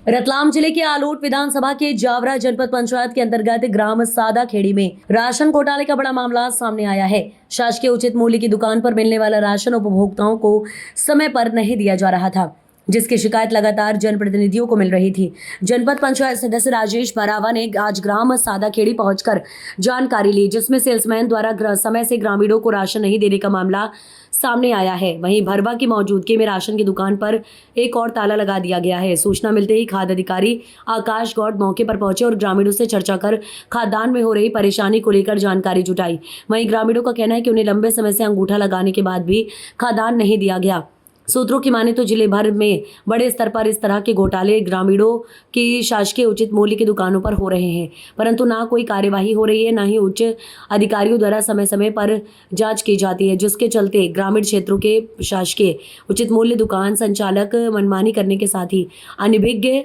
रतलाम जिले के आलोट विधानसभा के जावरा जनपद पंचायत के अंतर्गत ग्राम सादा खेड़ी में राशन घोटाले का बड़ा मामला सामने आया है। शासकीय उचित मूल्य की दुकान पर मिलने वाला राशन उपभोक्ताओं को समय पर नहीं दिया जा रहा था, जिसकी शिकायत लगातार जनप्रतिनिधियों को मिल रही थी। जनपद पंचायत सदस्य राजेश बरावा ने आज ग्राम सादा खेड़ी पहुंचकर जानकारी ली, जिसमें सेल्समैन द्वारा समय से ग्रामीणों को राशन नहीं देने का मामला सामने आया है। वहीं भरवा की मौजूदगी में राशन की दुकान पर एक और ताला लगा दिया गया है। सूचना मिलते ही खाद्य अधिकारी आकाश गौड़ मौके पर पहुंचे और ग्रामीणों से चर्चा कर खाद्यान्न में हो रही परेशानी को लेकर जानकारी जुटाई। वहीं ग्रामीणों का कहना है कि उन्हें लंबे समय से अंगूठा लगाने के बाद भी खाद्यान्न नहीं दिया गया। सूत्रों की माने तो जिले भर में बड़े स्तर पर इस तरह के घोटाले ग्रामीणों की शासकीय उचित मूल्य की दुकानों पर हो रहे हैं, परंतु ना कोई कार्यवाही हो रही है, ना ही उच्च अधिकारियों द्वारा समय समय पर जांच की जाती है, जिसके चलते ग्रामीण क्षेत्रों के शासकीय उचित मूल्य दुकान संचालक मनमानी करने के साथ ही अनभिज्ञ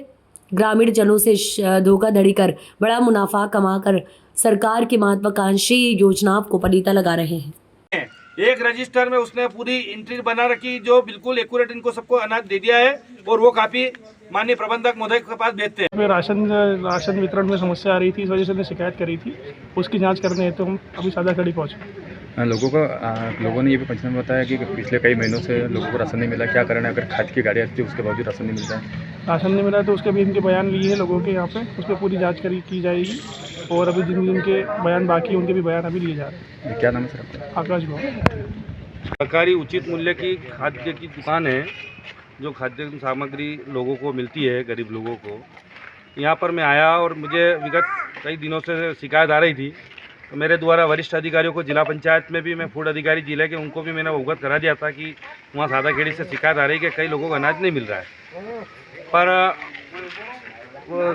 ग्रामीण जनों से धोखाधड़ी कर बड़ा मुनाफा कमाकर सरकार की महत्वाकांक्षी योजनाओं को पलीता लगा रहे हैं। एक रजिस्टर में उसने पूरी एंट्री बना रखी जो बिल्कुल एक्यूरेट इनको सबको अनाज दे दिया है और वो काफी माननीय प्रबंधक महोदय के पास भेजते हैं। राशन वितरण में समस्या आ रही थी, इस वजह से हमने शिकायत करी थी। उसकी जांच करने हेतु हम अभी सादा खेड़ी पहुँचे। लोगों ने ये भी पंचनामे में बताया कि पिछले कई महीनों से लोगों को राशन नहीं मिला। क्या कारण है? अगर खाद की गाड़ी आती है उसके बावजूद राशन नहीं मिलता है। राशन नहीं मिला तो उसके भी इनके बयान लिए हैं लोगों के यहाँ पे, उस पर पूरी जाँच की जाएगी और अभी जिन जिनके बयान बाकी है उनके भी बयान अभी लिए जा रहे हैं। क्या नाम है सर आपका? आकाश गौड़। सरकारी उचित मूल्य की खाद्य की दुकान है जो खाद्य सामग्री लोगों को मिलती है, गरीब लोगों को। यहाँ पर मैं आया और मुझे विगत कई दिनों से शिकायत आ रही थी, तो मेरे द्वारा वरिष्ठ अधिकारियों को जिला पंचायत में भी, मैं फूड अधिकारी जिले के, उनको भी मैंने अवगत करा दिया था कि वहाँ सादा खेड़ी से शिकायत आ रही है कि कई लोगों को अनाज नहीं मिल रहा है। पर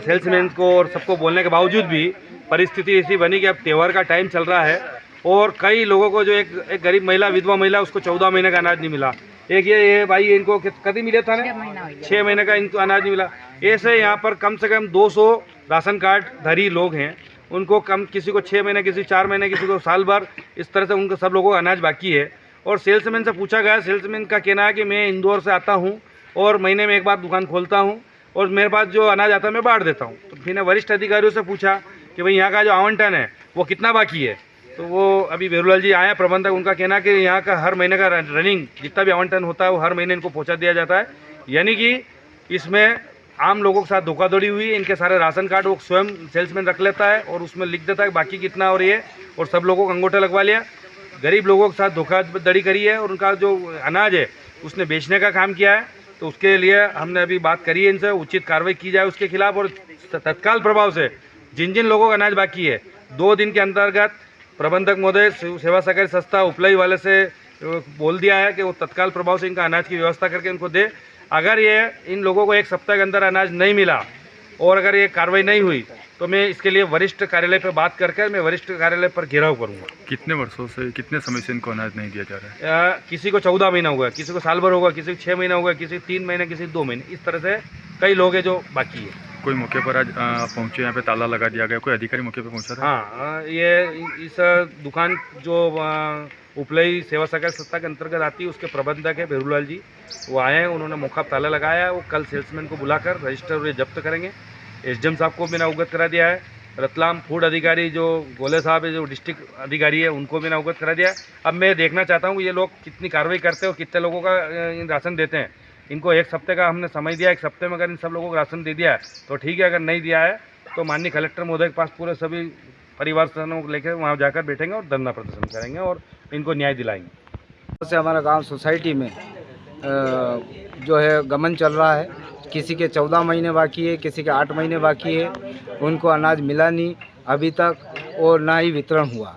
सेल्समैन को और सबको बोलने के बावजूद भी परिस्थिति ऐसी बनी कि अब त्योहार का टाइम चल रहा है और कई लोगों को, जो एक गरीब महिला, विधवा महिला, उसको 14 महीने का अनाज नहीं मिला। एक ये भाई, इनको कभी मिले था ना, 6 महीने का इनको अनाज नहीं मिला। ऐसे यहाँ पर कम से कम 200 राशन कार्ड धारी लोग हैं, उनको किसी को 6 महीने, किसी 4 महीने, किसी को साल भर, इस तरह से उनको सब लोगों को अनाज बाकी है। और सेल्समैन से पूछा गया, सेल्समैन का कहना है कि मैं इंदौर से आता हूँ और महीने में एक बार दुकान खोलता हूँ और मेरे पास जो अनाज आता है मैं बांट देता हूँ। तो फिर वरिष्ठ अधिकारियों से पूछा कि भाई यहाँ का जो आवंटन है वो कितना बाकी है, तो वो अभी बेरूलाल जी आए प्रबंधक, उनका कहना है कि यहाँ का हर महीने का रनिंग जितना भी आवंटन होता है वो हर महीने इनको पहुँचा दिया जाता है। यानी कि इसमें आम लोगों के साथ धोखाधड़ी हुई। इनके सारे राशन कार्ड वो स्वयं सेल्समैन रख लेता है और उसमें लिख देता है बाकी कितना और ये, और सब लोगों को अंगूठा लगवा लिया। गरीब लोगों के साथ धोखाधड़ी करी है और उनका जो अनाज है उसने बेचने का काम किया है। तो उसके लिए हमने अभी बात करी है इनसे, उचित कार्रवाई की जाए उसके खिलाफ और तत्काल प्रभाव से जिन जिन लोगों का अनाज बाकी है 2 दिन के अंतर्गत प्रबंधक महोदय सेवा सहकारी संस्था उपलाई वाले से बोल दिया है कि वो तत्काल प्रभाव से इनका अनाज की व्यवस्था करके इनको दे। अगर ये इन लोगों को 1 सप्ताह के अंदर अनाज नहीं मिला और अगर ये कार्रवाई नहीं हुई तो मैं इसके लिए वरिष्ठ कार्यालय पर बात करके मैं वरिष्ठ कार्यालय पर घेराव करूंगा। कितने वर्षों से, कितने समय से इनको अनाज नहीं दिया जा रहा है? किसी को 14 महीना हुआ, किसी को साल भर होगा, किसी को 6 महीना होगा, किसी 3 महीने, किसी 2 महीने, इस तरह से कई लोग हैं जो बाकी है। कोई मौके पर आज पहुँचे, यहाँ पे ताला लगा दिया गया, कोई अधिकारी मौके पर पहुँचा था? हाँ, ये इस दुकान जो उपलई सेवा सहकारी संस्था के अंतर्गत आती है उसके प्रबंधक है बेरूलाल जी, वो आए हैं, उन्होंने मौका ताला लगाया है। वो कल सेल्समैन को बुलाकर रजिस्टर ये जब्त करेंगे। एसडीएम साहब को मैंने अवगत करा दिया है। रतलाम फूड अधिकारी जो गोले साहब है, जो डिस्ट्रिक्ट अधिकारी है, उनको मैंने अवगत करा दिया है। अब मैं देखना चाहता हूँ ये लोग कितनी कार्रवाई करते हैं और कितने लोगों का राशन देते हैं। इनको 1 सप्ते का हमने समय दिया, 1 सप्ते में अगर इन सब लोगों को राशन दे दिया है तो ठीक है, अगर नहीं दिया है तो माननीय कलेक्टर महोदय के पास पूरे सभी परिवार जनों को लेकर वहाँ जाकर बैठेंगे और धरना प्रदर्शन करेंगे और इनको न्याय दिलाएंगे। से हमारा गांव सोसाइटी में जो है गमन चल रहा है। किसी के 14 महीने बाकी है, किसी के 8 महीने बाकी है, उनको अनाज मिला नहीं अभी तक और ना ही वितरण हुआ।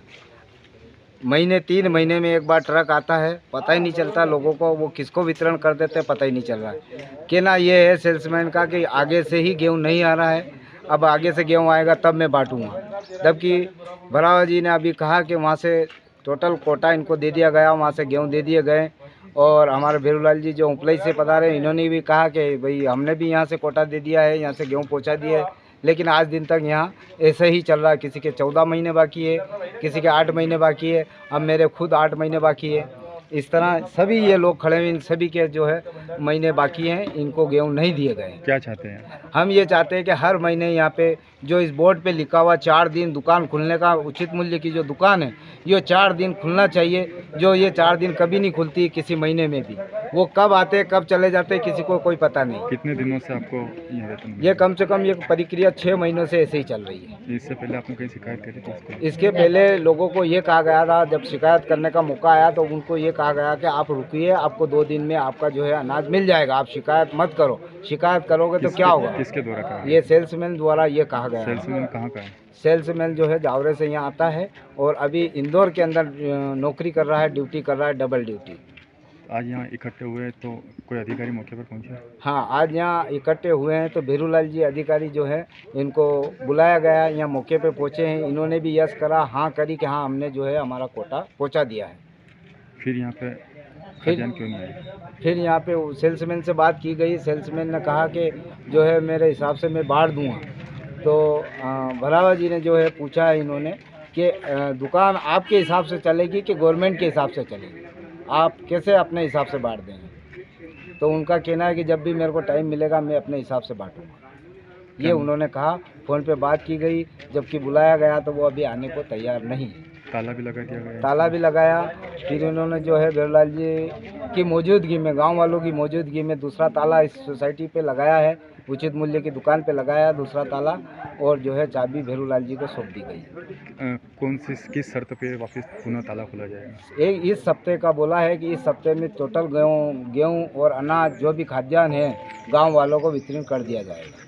3 महीने में एक बार ट्रक आता है, पता ही नहीं चलता लोगों को, वो किसको वितरण कर देते हैं पता ही नहीं चल रहा है। कहना ये है सेल्समैन का कि आगे से ही गेहूँ नहीं आ रहा है, अब आगे से गेहूँ आएगा तब मैं बांटूँगा। जबकि बरावा जी ने अभी कहा कि वहाँ से टोटल कोटा इनको दे दिया गया, वहाँ से गेहूँ दे दिए गए। और हमारे बेरूलाल जी जो उपलई से पधारे, इन्होंने भी कहा कि भाई हमने भी यहाँ से कोटा दे दिया है, यहाँ से गेहूँ पहुँचा दिया है। लेकिन आज दिन तक यहाँ ऐसे ही चल रहा है। किसी के 14 महीने बाकी है, किसी के 8 महीने बाकी है। अब मेरे खुद 8 महीने बाकी है। इस तरह सभी ये लोग खड़े हुए, इन सभी के जो है महीने बाकी हैं, इनको गेहूँ नहीं दिए गए। क्या चाहते हैं? हम ये चाहते हैं कि हर महीने यहाँ पे जो इस बोर्ड पे लिखा हुआ 4 दिन दुकान खुलने का, उचित मूल्य की जो दुकान है ये 4 दिन खुलना चाहिए। जो ये 4 दिन कभी नहीं खुलती किसी महीने में भी, वो कब आते कब चले जाते किसी को कोई पता नहीं। कितने दिनों से आपको ये वेतन मिल ये कम से कम ये प्रक्रिया 6 महीनों से ऐसे ही चल रही है। रहा है? इससे पहले आपने कहीं शिकायत करी थी इसको? इसके पहले लोगों को ये कहा गया था, जब शिकायत करने का मौका आया तो उनको ये कहा गया कि आप रुकिए, आपको 2 दिन में आपका जो है अनाज मिल जाएगा, आप शिकायत मत करो। शिकायत करोगे तो क्या होगा? किसके द्वारा कहा? ये सेल्समैन द्वारा ये कहा गया है। सेल्समैन कहाँ का है? सेल्समैन जो है जावरे से यहाँ आता है और अभी इंदौर के अंदर नौकरी कर रहा है, ड्यूटी कर रहा है, डबल ड्यूटी। आज यहाँ इकट्ठे हुए तो कोई अधिकारी मौके पर पहुँचे? हाँ, आज यहाँ इकट्ठे हुए हैं तो भेरूलाल जी अधिकारी जो है इनको बुलाया गया है, यहाँ मौके पे पहुँचे हैं। इन्होंने भी यस करा, हाँ करी कि हाँ हमने जो है हमारा कोटा पहुँचा दिया है। फिर यहाँ पे खाद्यान्न क्यों नहीं आया? फिर यहाँ पे सेल्समैन से बात की गई, सेल्समैन ने कहा कि जो है मेरे हिसाब से मैं बांट दूँगा। तो भरावा जी ने जो है पूछा है इन्होंने कि दुकान आपके हिसाब से चलेगी कि गवर्नमेंट के हिसाब से चलेगी, आप कैसे अपने हिसाब से बांट देंगे? तो उनका कहना है कि जब भी मेरे को टाइम मिलेगा मैं अपने हिसाब से बांटूंगा, ये उन्होंने कहा। फ़ोन पे बात की गई, जबकि बुलाया गया तो वो अभी आने को तैयार नहीं है। ताला भी लगा दिया गया? ताला भी लगाया। फिर उन्होंने जो है भेरूलाल जी की मौजूदगी में, गांव वालों की मौजूदगी में दूसरा ताला इस सोसाइटी पे लगाया है, उचित मूल्य की दुकान पे लगाया दूसरा ताला, और जो है चाबी भेरूलाल जी को सौंप दी गई। कौन सी किस शर्त पे वापस पुनः ताला खोला जाएगा? एक इस हफ्ते का बोला है कि इस हफ्ते में टोटल गेहूँ और अनाज जो भी खाद्यान्न है गांव वालों को वितरण कर दिया जाएगा।